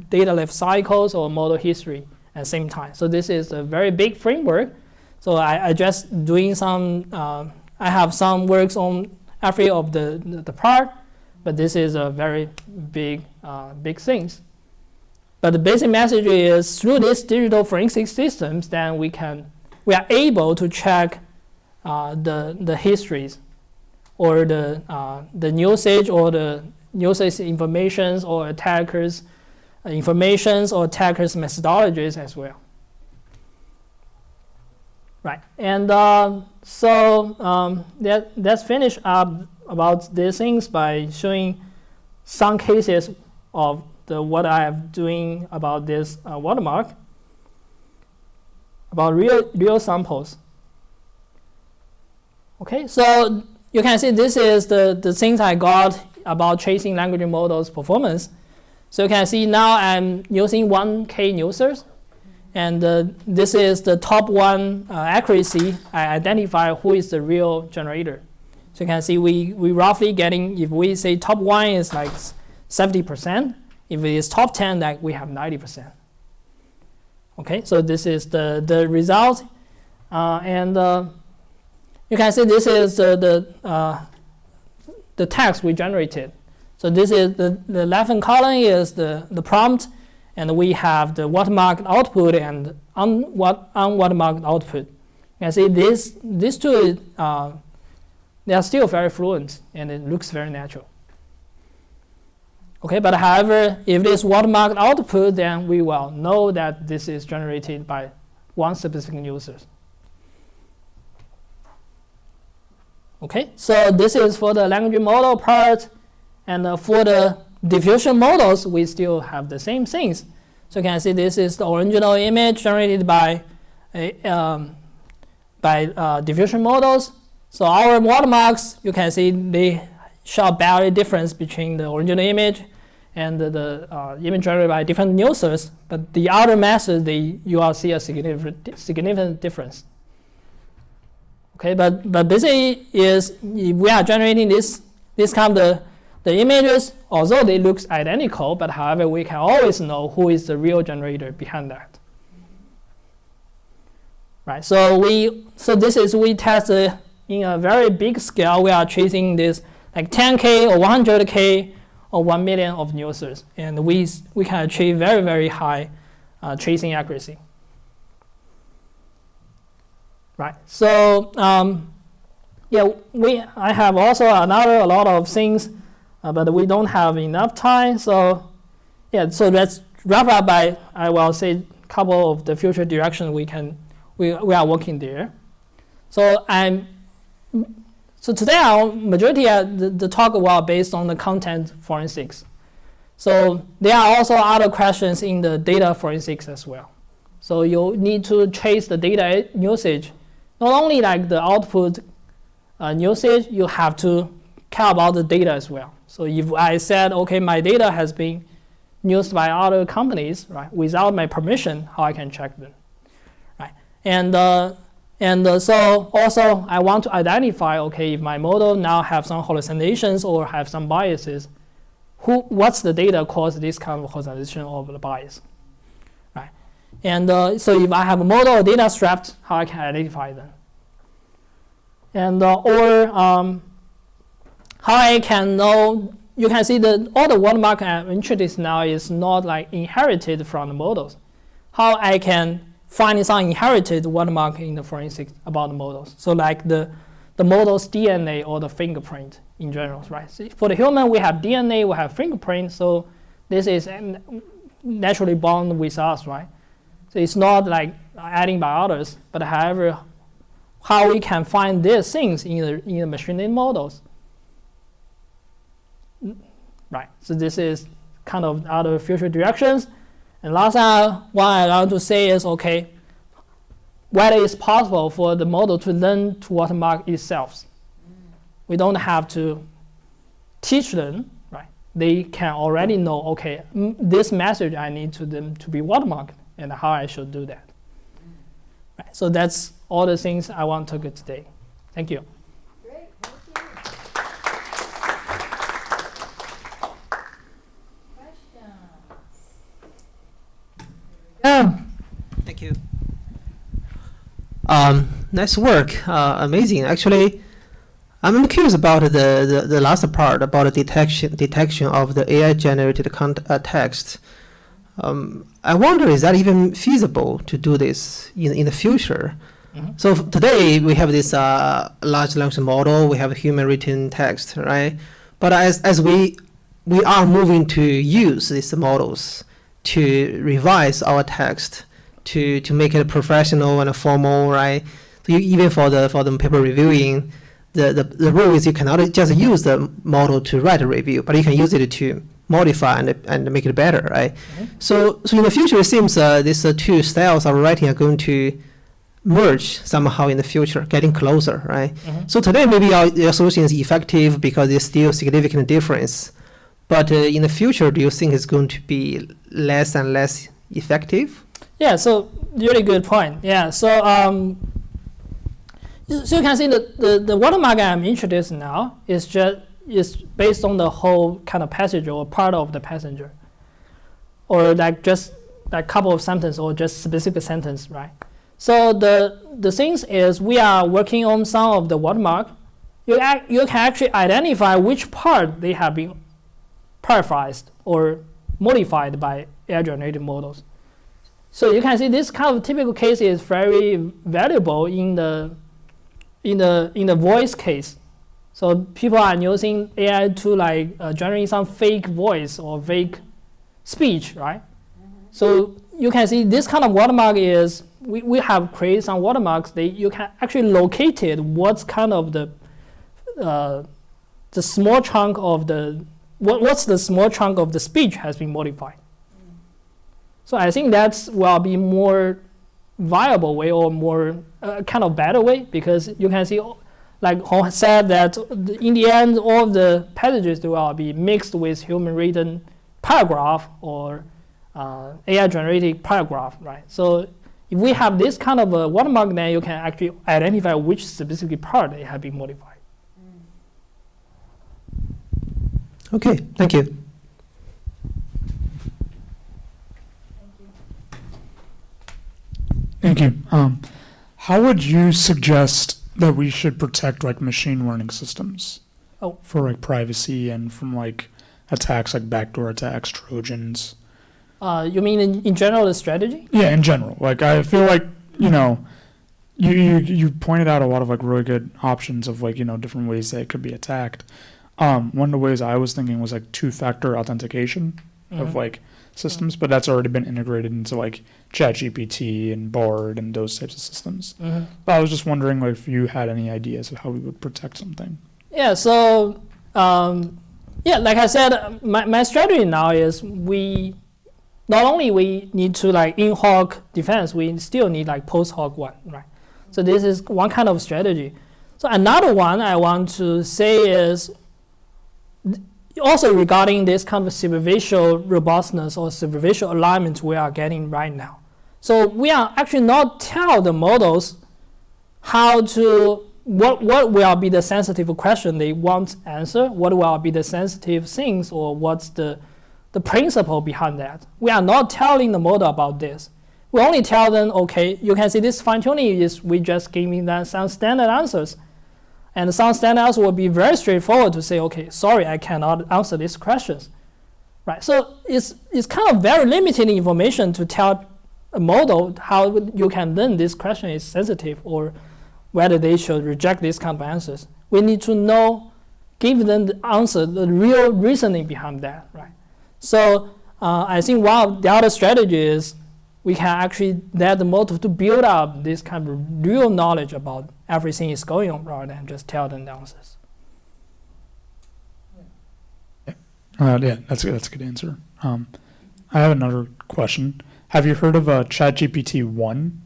data life cycles or model history at the same time. So this is a very big framework. So I just doing some, I have some works on every of the part, but this is a very big things. But the basic message is through this digital forensic systems, then we are able to check the histories or the usage or the usage informations or attackers informations or attackers methodologies as well. Right, and let's finish up about these things by showing some cases of what I am doing about this watermark, about real samples. Okay, so you can see this is the things I got about tracing language models performance. So you can see now I'm using 1K users, and this is the top one accuracy. I identify who is the real generator. So you can see we roughly getting, if we say top one is like 70%, if it is top 10, like we have 90%. Okay, so this is the result, and you can see this is the text we generated. So this is the left-hand column is the prompt, and we have the watermarked output and unwatermarked output. You can see these two, they are still very fluent, and it looks very natural. Okay, but however, if this watermarked output, then we will know that this is generated by one specific user. Okay, so this is for the language model part. And for the diffusion models, we still have the same things. So you can see this is the original image generated by diffusion models. So our watermarks, you can see they show barely difference between the original image and the image generated by different users. But the other methods, you will see a significant difference. Okay, but basically is if we are generating this kind of the images, although they look identical, but however, we can always know who is the real generator behind that. Right. So this is we test in a very big scale. We are tracing this like 10K or 100K or 1 million of users, and we can achieve very, very high tracing accuracy. Right. So yeah, I have also a lot of things. But we don't have enough time, so yeah. So let's wrap up by I will say a couple of the future directions we are working there. So today our majority of the talk was based on the content forensics. So there are also other questions in the data forensics as well. So you need to trace the data usage, not only like the output usage. You have to care about the data as well. So if I said, okay, my data has been used by other companies, right, without my permission, how I can check them, right? And so also I want to identify, okay, if my model now have some hallucinations or have some biases, what's the data cause this kind of hallucination or the bias, right? And so if I have a model or data strapped, how I can identify them, and how I can know you can see that all the watermark I'm introduced now is not like inherited from the models. How I can find some inherited watermark in the forensics about the models. So like the model's DNA or the fingerprint in general, right? So for the human, we have DNA, we have fingerprint, so this is naturally bound with us, right? So it's not like adding by others, but however, how we can find these things in the machine learning models. Right, so this is kind of other future directions. And last what I want to say is, okay, whether it's possible for the model to learn to watermark itself. We don't have to teach them, right? They can already know, okay, this message I need to them to be watermarked and how I should do that. Right, so that's all the things I want to talk today. Thank you. Great, thank you. Questions? Thank you. Nice work. Amazing. Actually, I'm curious about the last part about the detection of the AI generated text. I wonder, is that even feasible to do this in the future? Mm-hmm. So today we have this large language model, we have human written text, right? But as we are moving to use these models to revise our text, to make it professional and formal, right? So even for the paper reviewing, the rule is you cannot just use the model to write a review, but you can use it to modify and make it better, right? Mm-hmm. So in the future, it seems these two styles of writing are going to merge somehow in the future, getting closer, right? Mm-hmm. So today maybe your solution is effective because there's still significant difference. But in the future, do you think it's going to be less and less effective? Yeah, so really good point. Yeah, so so you can see the watermark I'm introducing now is based on the whole kind of passage or part of the passenger, or like just like couple of sentences or just specific sentence, right? So the things is we are working on some of the watermark. You can actually identify which part they have been paraphrased or modified by AI-generated models. So you can see this kind of typical case is very valuable in the voice case. So people are using AI to like generate some fake voice or fake speech, right? Mm-hmm. So you can see this kind of watermark is we have created some watermarks. You can actually locate it. What's kind of the small chunk of what's the small chunk of the speech has been modified. So I think that's will be more viable way or more kind of better way, because you can see, like Hong said, that in the end all of the passages will be mixed with human written paragraph or AI generated paragraph, right? So if we have this kind of a watermark, then you can actually identify which specific part it has been modified. Okay, thank you. Thank you. How would you suggest that we should protect like machine learning systems for like privacy and from like attacks like backdoor attacks, Trojans? You mean in general the strategy? Yeah, in general. Like I feel like you pointed out a lot of like really good options of like different ways that it could be attacked. One of the ways I was thinking was like two-factor authentication of like systems, but that's already been integrated into like ChatGPT and Bard and those types of systems. But I was just wondering like if you had any ideas of how we would protect something. Yeah, so like I said, my strategy now is we need to like in hoc defense, we still need like post hoc one, right? So this is one kind of strategy. So another one I want to say is also regarding this kind of superficial robustness or superficial alignment we are getting right now. So we are actually not tell the models how to, what will be the sensitive question they want to answer, what will be the sensitive things, or what's the principle behind that. We are not telling the model about this. We only tell them, okay, you can see this fine-tuning is we just giving them some standard answers. And some standouts will be very straightforward to say, okay, sorry, I cannot answer these questions, right? So it's kind of very limited information to tell a model how you can learn this question is sensitive or whether they should reject these kind of answers. We need to know, give them the answer, the real reasoning behind that, right? So I think one of the other strategies we can actually let the model to build up this kind of real knowledge about everything is going on rather than just tell them the answers. Yeah, that's a good answer. I have another question. Have you heard of ChatGPT 1?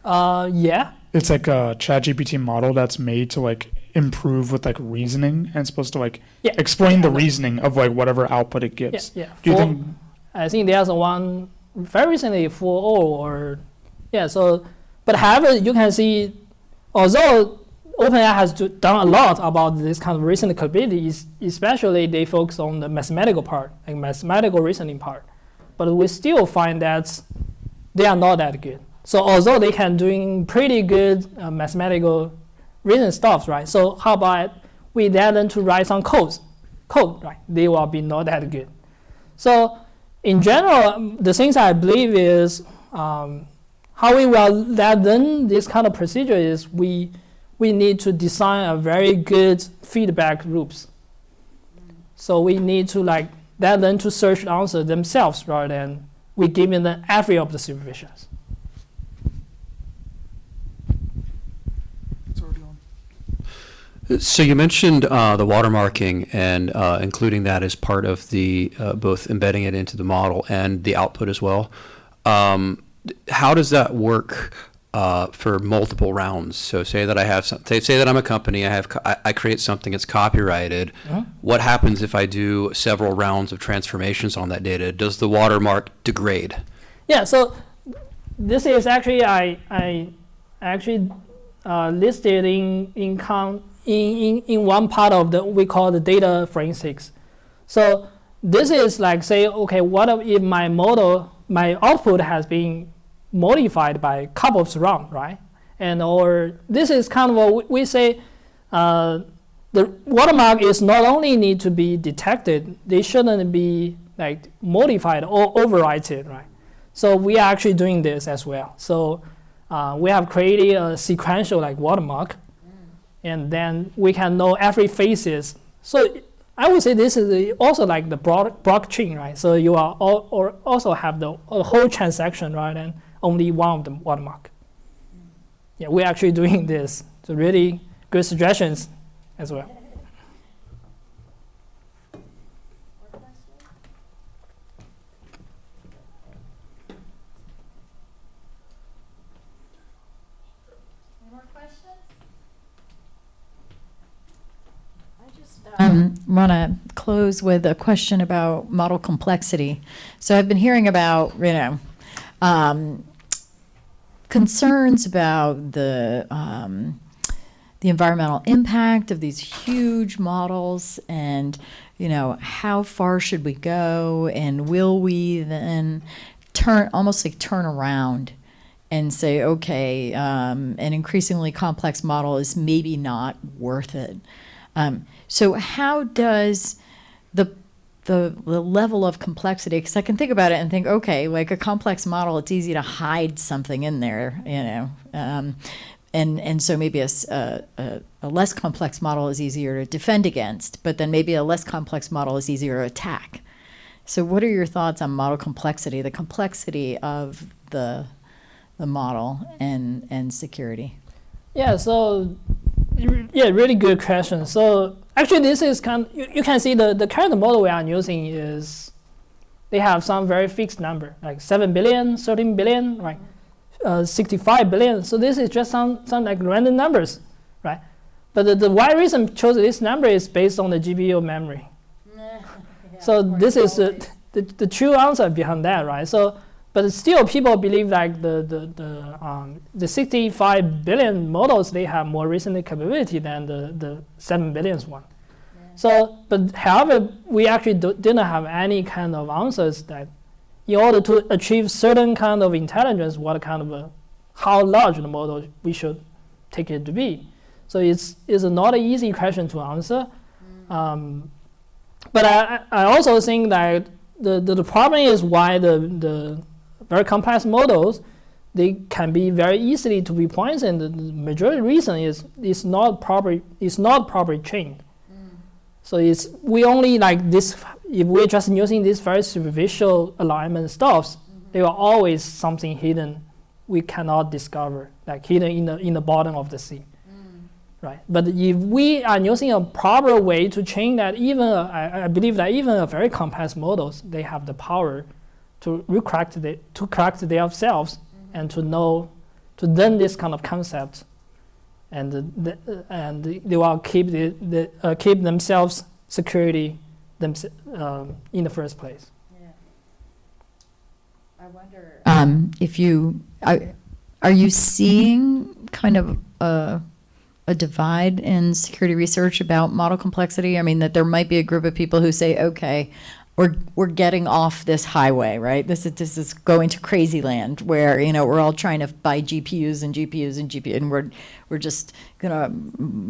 Yeah. It's like a ChatGPT model that's made to like improve with like reasoning, and it's supposed to like Yeah. explain the reasoning of like whatever output it gives. Yeah. Do you For- think? I think there's one very recently for all or yeah. So, but however, you can see, although OpenAI has done a lot about this kind of reasoning capabilities, especially they focus on the mathematical part, like mathematical reasoning part, but we still find that they are not that good. So although they can doing pretty good mathematical reason stuff, right? So how about we let them to write some code, right? They will be not that good. So in general, the things I believe is how we will let them this kind of procedure is we need to design a very good feedback loops. So we need to like let them to search the answer themselves rather than we giving them every of the supervisions. So you mentioned the watermarking and including that as part of the both embedding it into the model and the output as well. How does that work for multiple rounds? So say that I have say that I'm a company, I create something that's copyrighted. What happens if I do several rounds of transformations on that data? Does the watermark degrade? Yeah. So this is actually I actually listed in one part of the we call the data forensics. So this is like say, okay, what if my model, my output has been modified by a couple of rounds, right? And or this is kind of what we say the watermark is not only need to be detected, they shouldn't be like modified or overwritten, right? So we are actually doing this as well. So we have created a sequential like watermark, and then we can know every phases. So I would say this is also like the blockchain, right? So you are or also have the whole transaction rather than only one of the watermark. Yeah, we're actually doing this. So really good suggestions as well. Want to close with a question about model complexity. So I've been hearing about, concerns about the environmental impact of these huge models, and how far should we go, and will we then turn around and say, okay, an increasingly complex model is maybe not worth it. So how does the level of complexity, because I can think about it and think, okay, like a complex model, it's easy to hide something in there, and so maybe a less complex model is easier to defend against, but then maybe a less complex model is easier to attack. So what are your thoughts on model complexity, the complexity of the model and security? Yeah, so really good question. So actually this is you can see the current model we are using is they have some very fixed number, like 7 billion, 13 billion, right? 65 billion. So this is just some like random numbers, right? But the why reason chose this number is based on the GPU memory. So this is the true answer behind that, right? So, but still people believe like the 65 billion models, they have more reasoning capability than the 7 billion one. So, but however, we actually didn't have any kind of answers that in order to achieve certain kind of intelligence, what kind of how large the model we should take it to be. So it's not an easy question to answer. But I also think that the problem is why the very complex models, they can be very easily to be pointed, and the majority reason is it's not properly trained. So we only like this, if we're just using this very superficial alignment stuffs, there are always something hidden we cannot discover, like hidden in the bottom of the sea. Right. But if we are using a proper way to train that, I believe that even a very complex models, they have the power to correct themselves and to learn this kind of concept, and they will keep keep themselves security in the first place. I wonder if are you seeing kind of a divide in security research about model complexity? I mean, that there might be a group of people who say, okay, we're getting off this highway, right? This is going to crazy land where, we're all trying to buy GPUs and GPUs and GPUs, and we're just gonna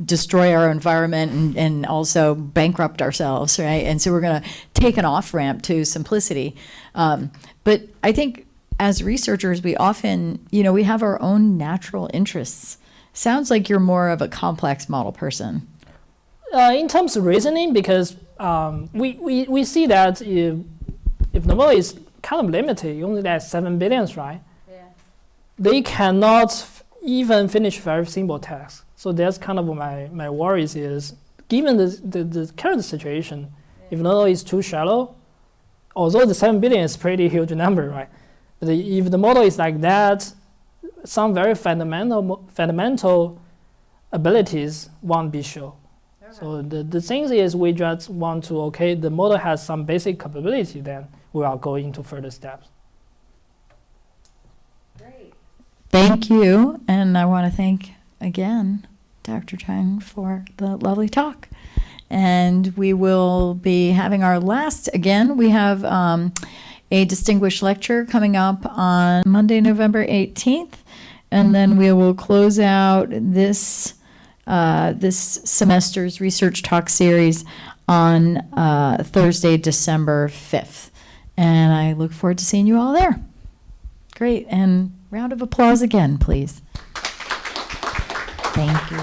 destroy our environment and also bankrupt ourselves, right? And so we're gonna take an off ramp to simplicity. But I think as researchers, we often, we have our own natural interests. Sounds like you're more of a complex model person. In terms of reasoning, because we see that if the model is kind of limited, you only have 7 billion, right? Yeah. They cannot even finish very simple tasks. So that's kind of my worries is, given the current situation, if the model is too shallow, although the 7 billion is pretty huge number, right? But if the model is like that, some very fundamental abilities won't be shown. So the thing is, we just want to, the model has some basic capability, then we are going to further steps. Great. Thank you. And I want to thank again Dr. Chang for the lovely talk. And we will be having our last, again, we have a distinguished lecture coming up on Monday, November 18th. And then we will close out this semester's Research Talk series on Thursday, December 5th. And I look forward to seeing you all there. Great. And round of applause again, please. Thank you.